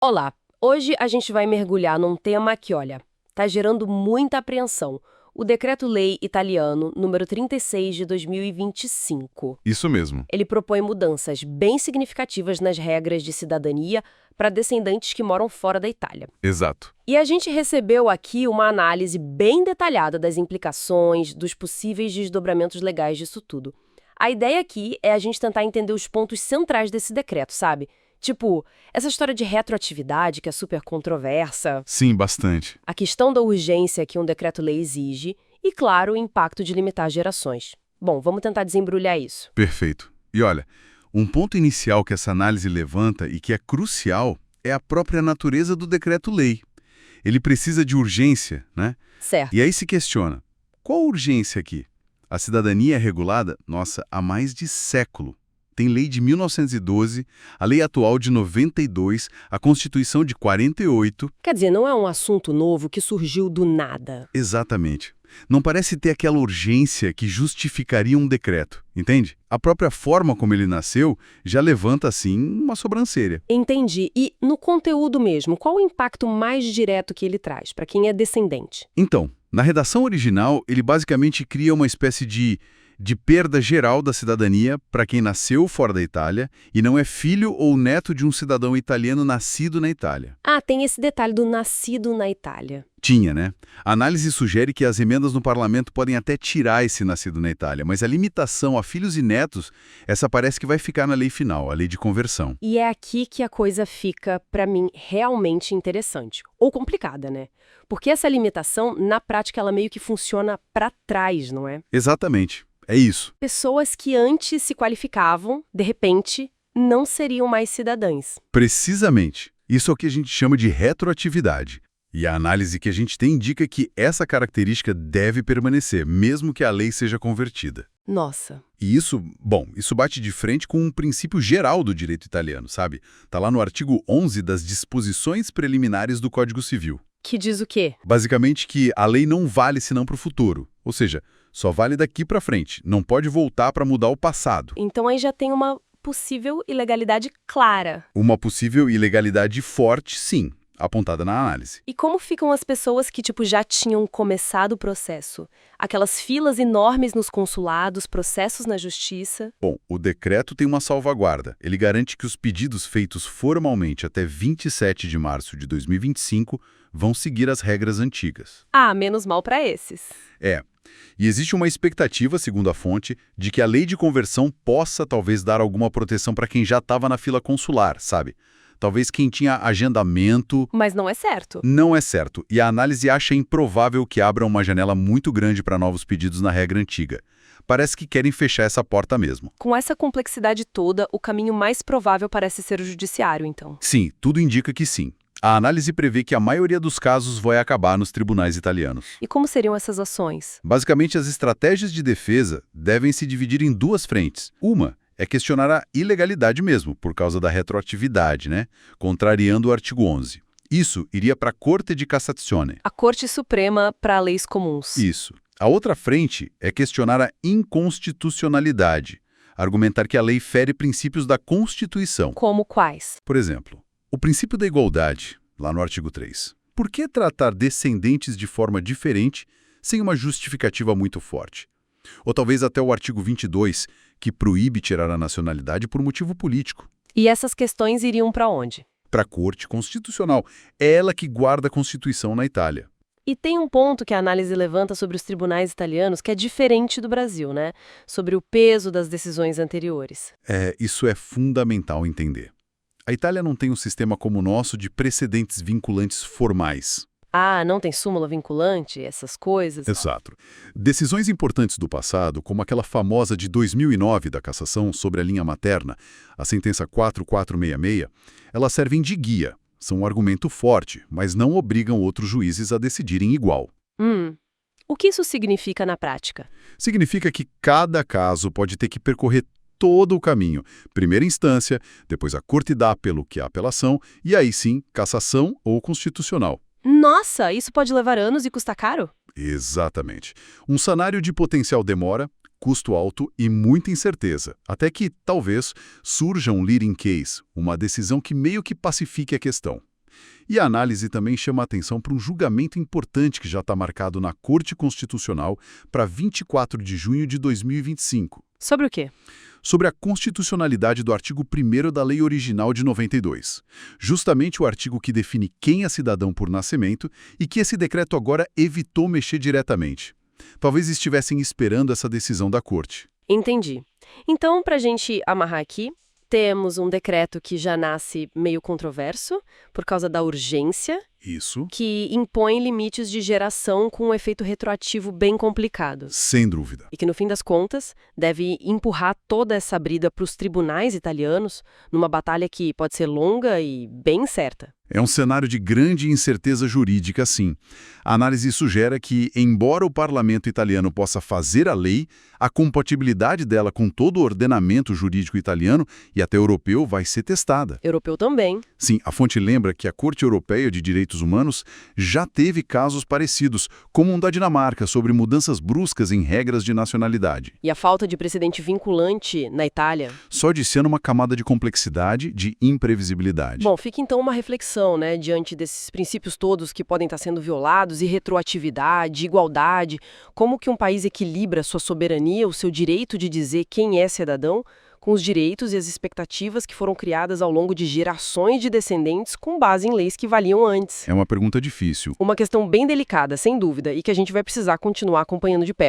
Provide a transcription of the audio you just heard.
Olá, hoje a gente vai mergulhar num tema que, olha, tá gerando muita apreensão. O Decreto-Lei italiano número 36 de 2025. Isso mesmo. Ele propõe mudanças bem significativas nas regras de cidadania para descendentes que moram fora da Itália. Exato. E a gente recebeu aqui uma análise bem detalhada das implicações, dos possíveis desdobramentos legais disso tudo. A ideia aqui é a gente tentar entender os pontos centrais desse decreto, sabe? Tipo, essa história de retroatividade que é super controversa, Sim, bastante. a questão da urgência que um decreto-lei exige e, claro, o impacto de limitar gerações. Bom, vamos tentar desembrulhar isso. Perfeito. E olha, um ponto inicial que essa análise levanta e que é crucial é a própria natureza do decreto-lei. Ele precisa de urgência, né? Certo. E aí se questiona, qual a urgência aqui? A cidadania é regulada, nossa, há mais de século. Tem lei de 1912, a lei atual de 92, a Constituição de 48. Quer dizer, não é um assunto novo que surgiu do nada. Exatamente. Não parece ter aquela urgência que justificaria um decreto, entende? A própria forma como ele nasceu já levanta, assim, uma sobrancelha. Entendi. E no conteúdo mesmo, qual o impacto mais direto que ele traz para quem é descendente? Então, na redação original, ele basicamente cria uma espécie de perda geral da cidadania para quem nasceu fora da Itália e não é filho ou neto de um cidadão italiano nascido na Itália. Ah, tem esse detalhe do nascido na Itália. Tinha, né? A análise sugere que as emendas no parlamento podem até tirar esse nascido na Itália, mas a limitação a filhos e netos, essa parece que vai ficar na lei final, a lei de conversão. E é aqui que a coisa fica, para mim, realmente interessante. Ou complicada, né? Porque essa limitação, na prática, ela meio que funciona para trás, não é? Exatamente. É isso. Pessoas que antes se qualificavam, de repente, não seriam mais cidadãs. Precisamente. Isso é o que a gente chama de retroatividade. E a análise que a gente tem indica que essa característica deve permanecer, mesmo que a lei seja convertida. Nossa. E isso, bom, isso bate de frente com um princípio geral do direito italiano, sabe? Tá lá no artigo 11 das disposições preliminares do Código Civil. Que diz o quê? Basicamente que a lei não vale senão para o futuro. Ou seja, só vale daqui para frente. Não pode voltar para mudar o passado. Então aí já tem uma possível ilegalidade clara. Uma possível ilegalidade forte, sim, apontada na análise. E como ficam as pessoas que, já tinham começado o processo? Aquelas filas enormes nos consulados, processos na justiça. Bom, o decreto tem uma salvaguarda. Ele garante que os pedidos feitos formalmente até 27 de março de 2025 vão seguir as regras antigas. Ah, menos mal para esses. É. E existe uma expectativa, segundo a fonte, de que a lei de conversão possa talvez dar alguma proteção para quem já estava na fila consular, sabe? Talvez quem tinha agendamento. Mas não é certo. Não é certo, e a análise acha improvável que abra uma janela muito grande para novos pedidos na regra antiga. Parece que querem fechar essa porta mesmo. Com essa complexidade toda, o caminho mais provável parece ser o judiciário, então. Sim, tudo indica que sim. A análise prevê que a maioria dos casos vai acabar nos tribunais italianos. E como seriam essas ações? Basicamente, as estratégias de defesa devem se dividir em duas frentes. Uma é questionar a ilegalidade mesmo, por causa da retroatividade, né? Contrariando o artigo 11. Isso iria para a Corte di Cassazione. A Corte Suprema para leis comuns. Isso. A outra frente é questionar a inconstitucionalidade, argumentar que a lei fere princípios da Constituição. Como quais? Por exemplo, o princípio da igualdade, lá no artigo 3. Por que tratar descendentes de forma diferente sem uma justificativa muito forte? Ou talvez até o artigo 22, que proíbe tirar a nacionalidade por motivo político. E essas questões iriam para onde? Para a Corte Constitucional. É ela que guarda a Constituição na Itália. E tem um ponto que a análise levanta sobre os tribunais italianos que é diferente do Brasil, né? Sobre o peso das decisões anteriores. Isso é fundamental entender. A Itália não tem um sistema como o nosso de precedentes vinculantes formais. Ah, não tem súmula vinculante, essas coisas? Exato. Decisões importantes do passado, como aquela famosa de 2009 da Cassação sobre a linha materna, a sentença 4466, elas servem de guia. São um argumento forte, mas não obrigam outros juízes a decidirem igual. O que isso significa na prática? Significa que cada caso pode ter que percorrer todo o caminho. Primeira instância, depois a corte dá apelo, que é a apelação, e aí sim, cassação ou constitucional. Nossa, isso pode levar anos e custar caro? Exatamente. Um cenário de potencial demora, custo alto e muita incerteza, até que, talvez, surja um leading case, uma decisão que meio que pacifique a questão. E a análise também chama a atenção para um julgamento importante que já está marcado na Corte Constitucional para 24 de junho de 2025. Sobre o quê? Sobre a constitucionalidade do artigo 1º da Lei Original de 92. Justamente o artigo que define quem é cidadão por nascimento e que esse decreto agora evitou mexer diretamente. Talvez estivessem esperando essa decisão da Corte. Entendi. Então, para a gente amarrar aqui, temos um decreto que já nasce meio controverso por causa da urgência, Isso. que impõe limites de geração com um efeito retroativo bem complicado. Sem dúvida. E que, no fim das contas, deve empurrar toda essa briga para os tribunais italianos numa batalha que pode ser longa e bem certa. É um cenário de grande incerteza jurídica, sim. A análise sugere que, embora o parlamento italiano possa fazer a lei, a compatibilidade dela com todo o ordenamento jurídico italiano e até europeu vai ser testada. Europeu também. Sim, a fonte lembra que a Corte Europeia de Direitos Humanos já teve casos parecidos, como um da Dinamarca, sobre mudanças bruscas em regras de nacionalidade. E a falta de precedente vinculante na Itália? Só adiciona uma camada de complexidade, de imprevisibilidade. Bom, fica então uma reflexão, né, diante desses princípios todos que podem estar sendo violados, e retroatividade, igualdade, como que um país equilibra sua soberania, o seu direito de dizer quem é cidadão, com os direitos e as expectativas que foram criadas ao longo de gerações de descendentes com base em leis que valiam antes. É uma pergunta difícil. Uma questão bem delicada, sem dúvida, e que a gente vai precisar continuar acompanhando de perto.